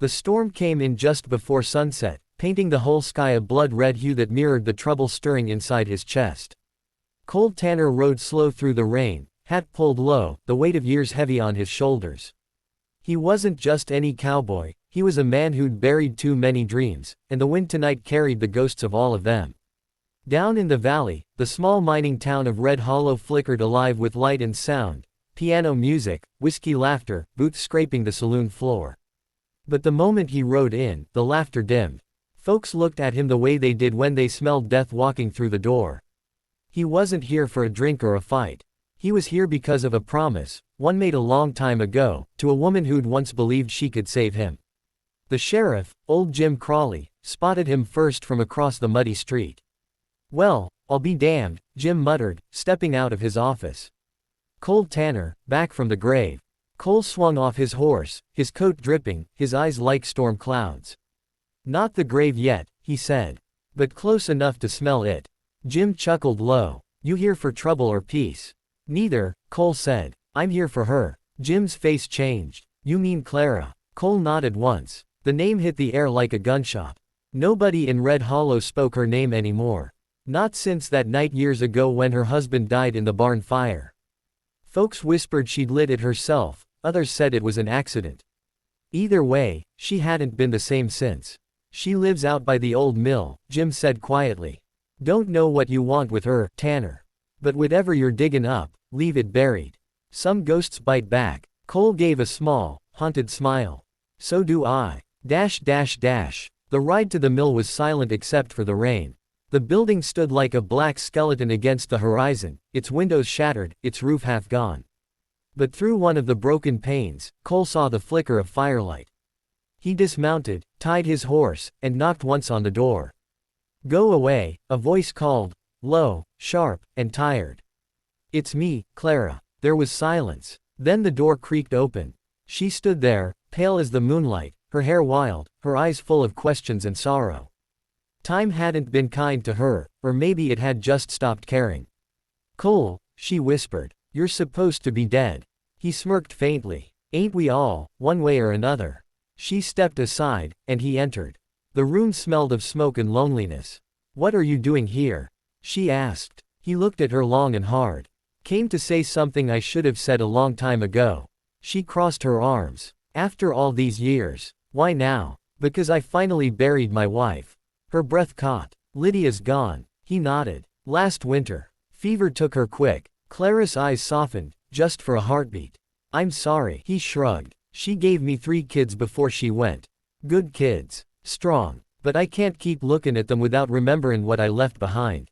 The storm came in just before sunset, painting the whole sky a blood-red hue that mirrored the trouble stirring inside his chest. Cole Tanner rode slow through the rain, hat pulled low, the weight of years heavy on his shoulders. He wasn't just any cowboy, he was a man who'd buried too many dreams, and the wind tonight carried the ghosts of all of them. Down in the valley, the small mining town of Red Hollow flickered alive with light and sound, piano music, whiskey laughter, boots scraping the saloon floor. But the moment he rode in, the laughter dimmed. Folks looked at him the way they did when they smelled death walking through the door. He wasn't here for a drink or a fight. He was here because of a promise, one made a long time ago, to a woman who'd once believed she could save him. The sheriff, old Jim Crawley, spotted him first from across the muddy street. "Well, I'll be damned," Jim muttered, stepping out of his office. Cole Tanner, back from the grave. Cole swung off his horse, his coat dripping, his eyes like storm clouds. "Not the grave yet," he said. "But close enough to smell it." Jim chuckled low. "You here for trouble or peace?" "Neither," Cole said. "I'm here for her." Jim's face changed. "You mean Clara?" Cole nodded once. The name hit the air like a gunshot. Nobody in Red Hollow spoke her name anymore. Not since that night years ago when her husband died in the barn fire. Folks whispered she'd lit it herself, others said it was an accident. Either way, she hadn't been the same since. "She lives out by the old mill," Jim said quietly. "Don't know what you want with her, Tanner. But whatever you're digging up, leave it buried. Some ghosts bite back." Cole gave a small, haunted smile. "So do I. The ride to the mill was silent except for the rain. The building stood like a black skeleton against the horizon, its windows shattered, its roof half gone. But through one of the broken panes, Cole saw the flicker of firelight. He dismounted, tied his horse, and knocked once on the door. "Go away," a voice called, low, sharp, and tired. "It's me, Clara." There was silence. Then the door creaked open. She stood there, pale as the moonlight, her hair wild, her eyes full of questions and sorrow. Time hadn't been kind to her, or maybe it had just stopped caring. "Cole," she whispered, "you're supposed to be dead." He smirked faintly. "Ain't we all, one way or another?" She stepped aside, and he entered. The room smelled of smoke and loneliness. "What are you doing here?" she asked. He looked at her long and hard. "Came to say something I should have said a long time ago." She crossed her arms. "After all these years. Why now?" "Because I finally buried my wife." Her breath caught. "Lydia's gone." He nodded. "Last winter. Fever took her quick." Clara's eyes softened, just for a heartbeat. "I'm sorry." He shrugged. "She gave me 3 kids before she went. Good kids. Strong. But I can't keep looking at them without remembering what I left behind."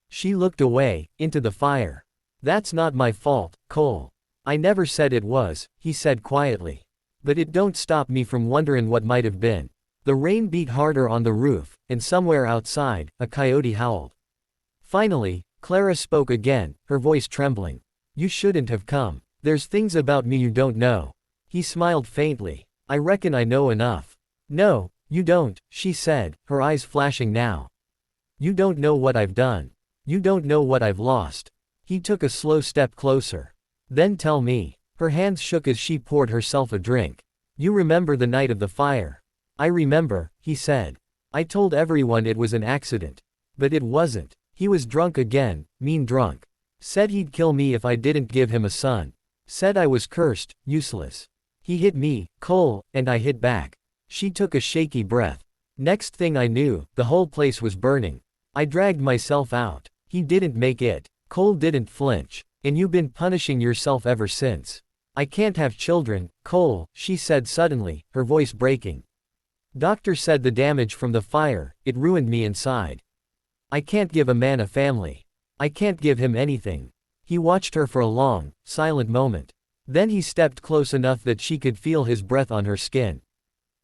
She looked away, into the fire. "That's not my fault, Cole." "I never said it was," he said quietly. "But it don't stop me from wondering what might have been." The rain beat harder on the roof, and somewhere outside, a coyote howled. Finally, Clara spoke again, her voice trembling. "You shouldn't have come. There's things about me you don't know." He smiled faintly. "I reckon I know enough." "No, you don't," she said, her eyes flashing now. "You don't know what I've done. You don't know what I've lost." He took a slow step closer. "Then tell me." Her hands shook as she poured herself a drink. "You remember the night of the fire?" "I remember," he said. "I told everyone it was an accident. But it wasn't. He was drunk again, mean drunk. Said he'd kill me if I didn't give him a son. Said I was cursed, useless. He hit me, Cole, and I hit back." She took a shaky breath. "Next thing I knew, the whole place was burning. I dragged myself out. He didn't make it." Cole didn't flinch. "And you've been punishing yourself ever since." "I can't have children, Cole," she said suddenly, her voice breaking. "Doctor said the damage from the fire, it ruined me inside. I can't give a man a family. I can't give him anything." He watched her for a long, silent moment. Then he stepped close enough that she could feel his breath on her skin.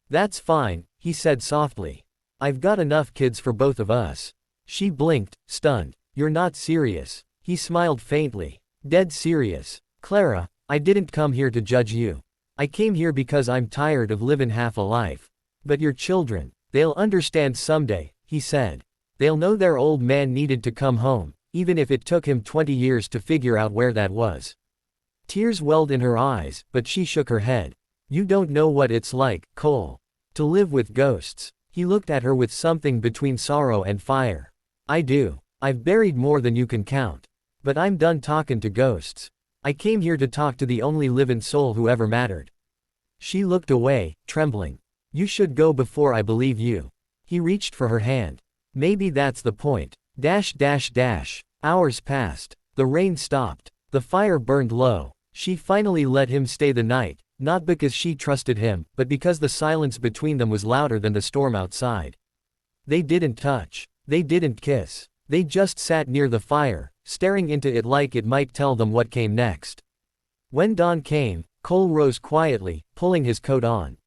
"That's fine," he said softly. "I've got enough kids for both of us." She blinked, stunned. "You're not serious." He smiled faintly. "Dead serious. Clara, I didn't come here to judge you. I came here because I'm tired of living half a life. But your children, they'll understand someday," he said. "They'll know their old man needed to come home, even if it took him 20 years to figure out where that was." Tears welled in her eyes, but she shook her head. "You don't know what it's like, Cole. To live with ghosts. He looked at her with something between sorrow and fire. I do. I've buried more than you can count. But I'm done talkin' to ghosts. I came here to talk to the only livin' soul who ever mattered. She looked away, trembling. You should go before I believe you. He reached for her hand. Maybe that's the point. Hours passed. The rain stopped. The fire burned low. She finally let him stay the night, not because she trusted him, but because the silence between them was louder than the storm outside. They didn't touch. They didn't kiss. They just sat near the fire, staring into it like it might tell them what came next. When dawn came, Cole rose quietly, pulling his coat on.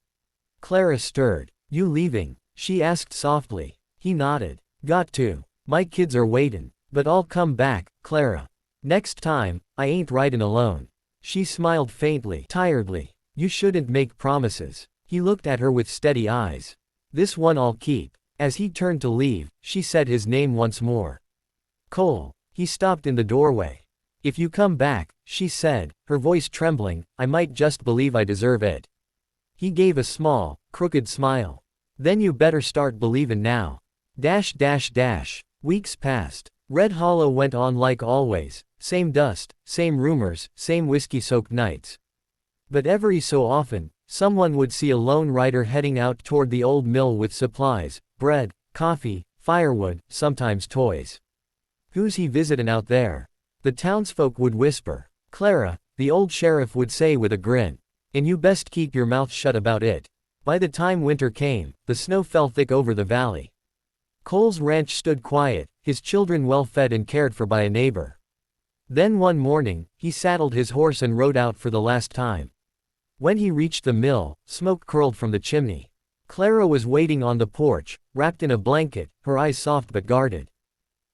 Clara stirred. You leaving? She asked softly. He nodded. Got to. My kids are waitin'. But I'll come back, Clara. Next time, I ain't ridin' alone. She smiled faintly, tiredly. You shouldn't make promises. He looked at her with steady eyes. This one I'll keep. As he turned to leave, she said his name once more. Cole. He stopped in the doorway. If you come back, she said, her voice trembling, I might just believe I deserve it. He gave a small, crooked smile. Then you better start believin' now. Weeks passed. Red Hollow went on like always, same dust, same rumors, same whiskey-soaked nights. But every so often, someone would see a lone rider heading out toward the old mill with supplies, bread, coffee, firewood, sometimes toys. Who's he visitin' out there? The townsfolk would whisper. Clara, the old sheriff would say with a grin. And you best keep your mouth shut about it. By the time winter came, the snow fell thick over the valley. Cole's ranch stood quiet, his children well fed and cared for by a neighbor. Then one morning, he saddled his horse and rode out for the last time. When he reached the mill, smoke curled from the chimney. Clara was waiting on the porch, wrapped in a blanket, her eyes soft but guarded.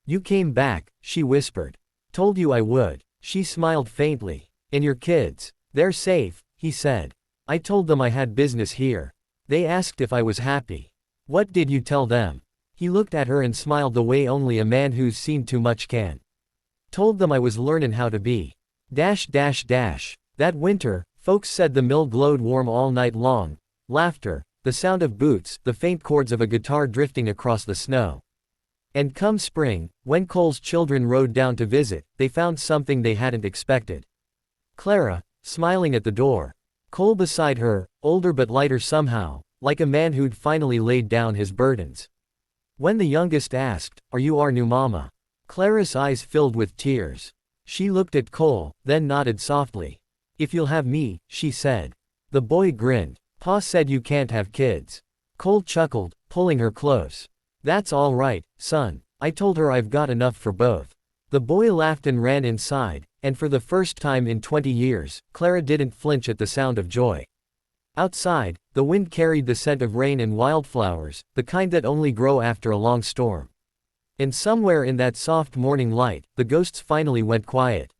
You came back, she whispered. Told you I would. She smiled faintly. And your kids? They're safe, he said. I told them I had business here. They asked if I was happy. What did you tell them? He looked at her and smiled the way only a man who's seen too much can. Told them I was learnin' how to be. That winter, folks said the mill glowed warm all night long. Laughter, the sound of boots, the faint chords of a guitar drifting across the snow. And come spring, when Cole's children rode down to visit, they found something they hadn't expected. Clara, smiling at the door. Cole beside her, older but lighter somehow, like a man who'd finally laid down his burdens. When the youngest asked, Are you our new mama? Clara's eyes filled with tears. She looked at Cole, then nodded softly. If you'll have me, she said. The boy grinned. Pa said you can't have kids. Cole chuckled, pulling her close. That's all right, son. I told her I've got enough for both. The boy laughed and ran inside, and for the first time in 20 years, Clara didn't flinch at the sound of joy. Outside, the wind carried the scent of rain and wildflowers, the kind that only grow after a long storm. And somewhere in that soft morning light, the ghosts finally went quiet.